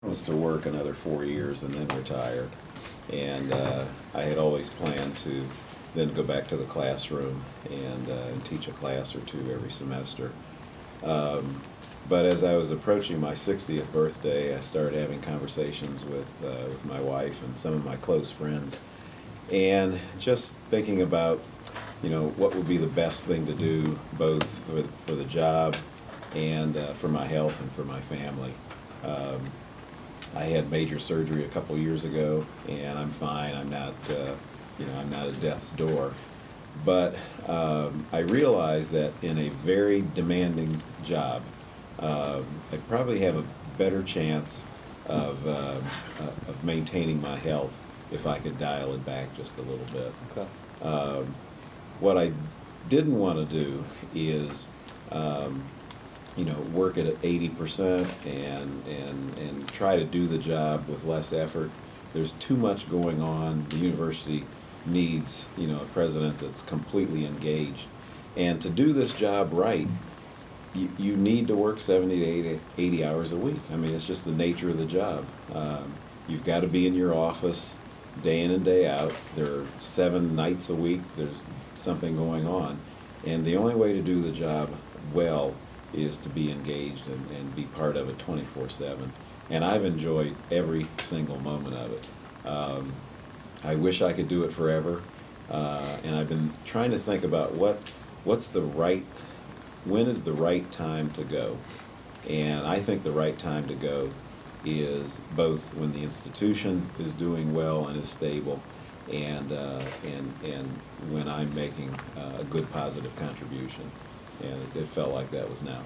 was to work another 4 years and then retire. And I had always planned to then go back to the classroom and teach a class or two every semester. But as I was approaching my 60th birthday, I started having conversations with my wife and some of my close friends, and just thinking about, what would be the best thing to do, both for the job and for my health and for my family. I had major surgery a couple years ago, and I'm fine. I'm not, I'm not at death's door. But I realized that in a very demanding job, I probably have a better chance of maintaining my health if I could dial it back just a little bit. Okay. What I didn't want to do is, work at 80% and try to do the job with less effort. There's too much going on. The university needs, a president that's completely engaged. And to do this job right, you need to work 70 to 80 hours a week. I mean, it's just the nature of the job. You've got to be in your office day in and day out. There are 7 nights a week. There's something going on. And the only way to do the job well is to be engaged and be part of it 24/7. And I've enjoyed every single moment of it. I wish I could do it forever. And I've been trying to think about when is the right time to go? And I think the right time to go is both when the institution is doing well and is stable, and when I'm making a good positive contribution. And it felt like that was now.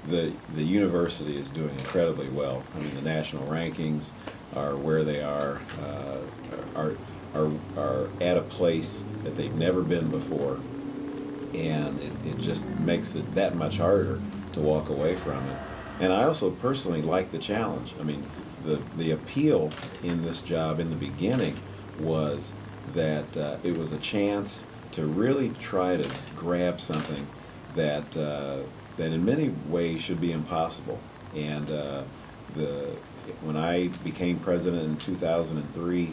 The university is doing incredibly well. I mean, the national rankings are where they are at a place that they've never been before, and it just makes it that much harder to walk away from it. And I also personally like the challenge. I mean, the appeal in this job in the beginning was that it was a chance to really try to grab something that in many ways should be impossible. And when I became president in 2003,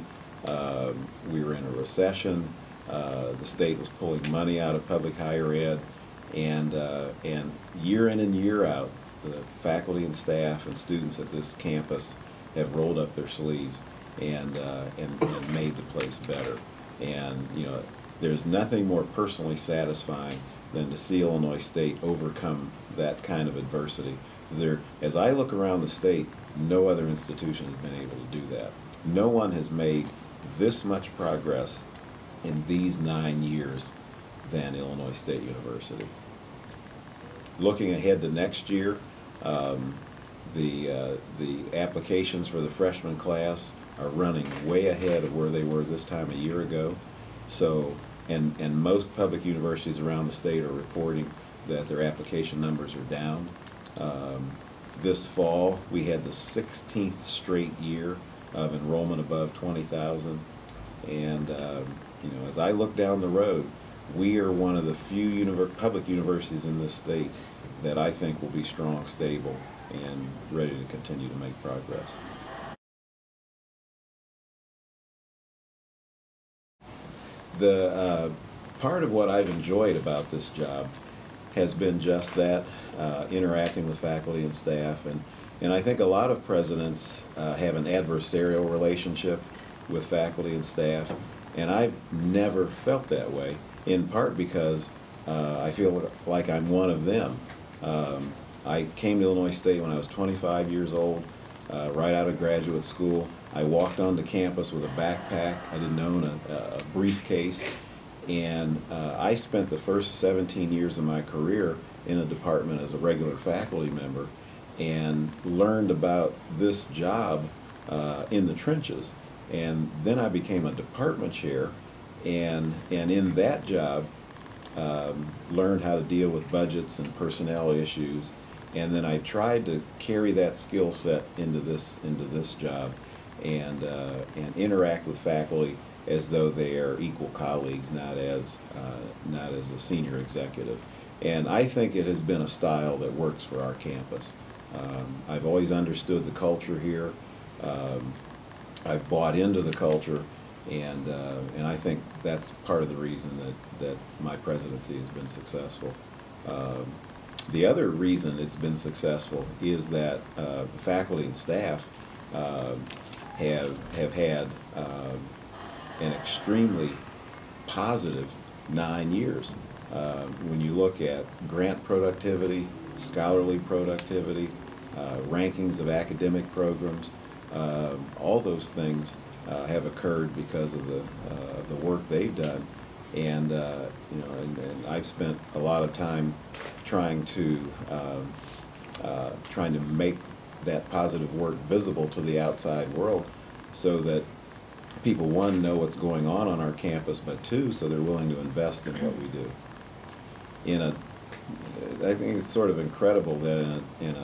we were in a recession. The state was pulling money out of public higher ed, and year in and year out, the faculty and staff and students at this campus have rolled up their sleeves and made the place better. And there's nothing more personally satisfying than to see Illinois State overcome that kind of adversity. As I look around the state, no other institution has been able to do that. No one has made this much progress in these 9 years than Illinois State University. Looking ahead to next year, the applications for the freshman class are running way ahead of where they were this time a year ago. So, and most public universities around the state are reporting that their application numbers are down. This fall, we had the 16th straight year of enrollment above 20,000. And as I look down the road, we are one of the few public universities in this state that I think will be strong, stable, and ready to continue to make progress. The part of what I've enjoyed about this job has been just that, interacting with faculty and staff. And I think a lot of presidents have an adversarial relationship with faculty and staff, and I've never felt that way, in part because I feel like I'm one of them. I came to Illinois State when I was 25 years old, right out of graduate school. I walked onto campus with a backpack. I didn't own a briefcase. And I spent the first 17 years of my career in a department as a regular faculty member and learned about this job in the trenches. And then I became a department chair, and in that job learned how to deal with budgets and personnel issues. And then I tried to carry that skill set into this job and interact with faculty as though they are equal colleagues, not as a senior executive. And I think it has been a style that works for our campus. I've always understood the culture here. Um, I've bought into the culture, and I think that's part of the reason that my presidency has been successful. Um, the other reason it's been successful is that the faculty and staff uh, have had an extremely positive 9 years. When you look at grant productivity, scholarly productivity, rankings of academic programs, all those things have occurred because of the work they've done, and and I've spent a lot of time trying to make that positive work visible to the outside world, so that people, one, know what's going on our campus, but two, so they're willing to invest in what we do. I think it's sort of incredible that in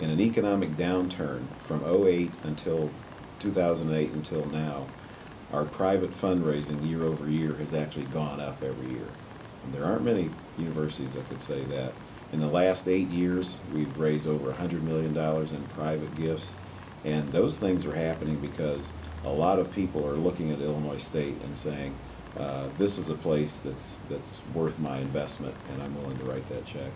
an economic downturn from '08 until 2008 until now, our private fundraising year over year has actually gone up every year. And there aren't many universities that could say that. In the last 8 years, we've raised over $100 million in private gifts, and those things are happening because a lot of people are looking at Illinois State and saying, this is a place that's worth my investment, and I'm willing to write that check.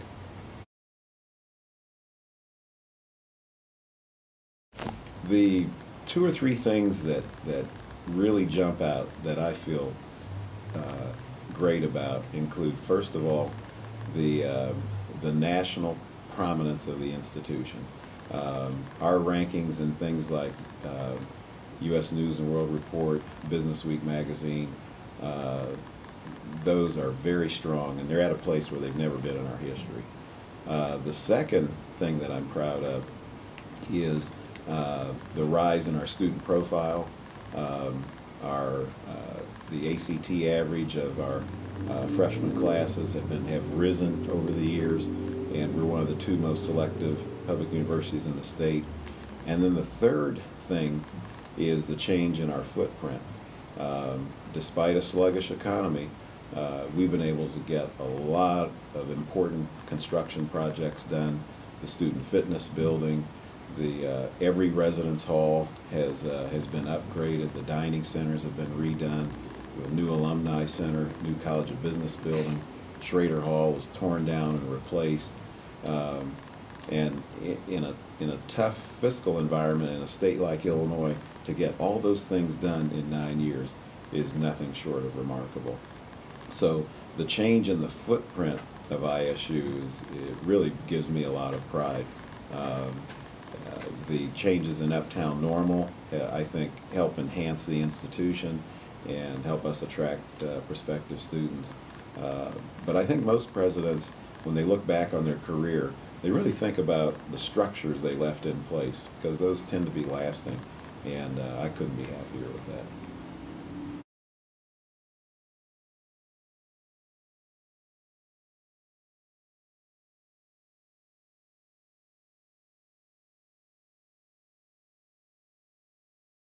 The two or three things that really jump out that I feel great about include, first of all, the national prominence of the institution. Our rankings in things like U.S. News and World Report, Business Week magazine, those are very strong, and they're at a place where they've never been in our history. The second thing that I'm proud of is the rise in our student profile. The ACT average of our freshman classes have risen over the years, and we're one of the two most selective public universities in the state. And then the third thing is the change in our footprint. Despite a sluggish economy, we've been able to get a lot of important construction projects done. The student fitness building, every residence hall has been upgraded. The dining centers have been redone. A new alumni center, new College of Business building. Schrader Hall was torn down and replaced. And in a tough fiscal environment in a state like Illinois, to get all those things done in 9 years is nothing short of remarkable. So the change in the footprint of ISU it really gives me a lot of pride. The changes in Uptown Normal, I think, help enhance the institution and help us attract prospective students. But I think most presidents, when they look back on their career, they really think about the structures they left in place, because those tend to be lasting, and I couldn't be happier with that.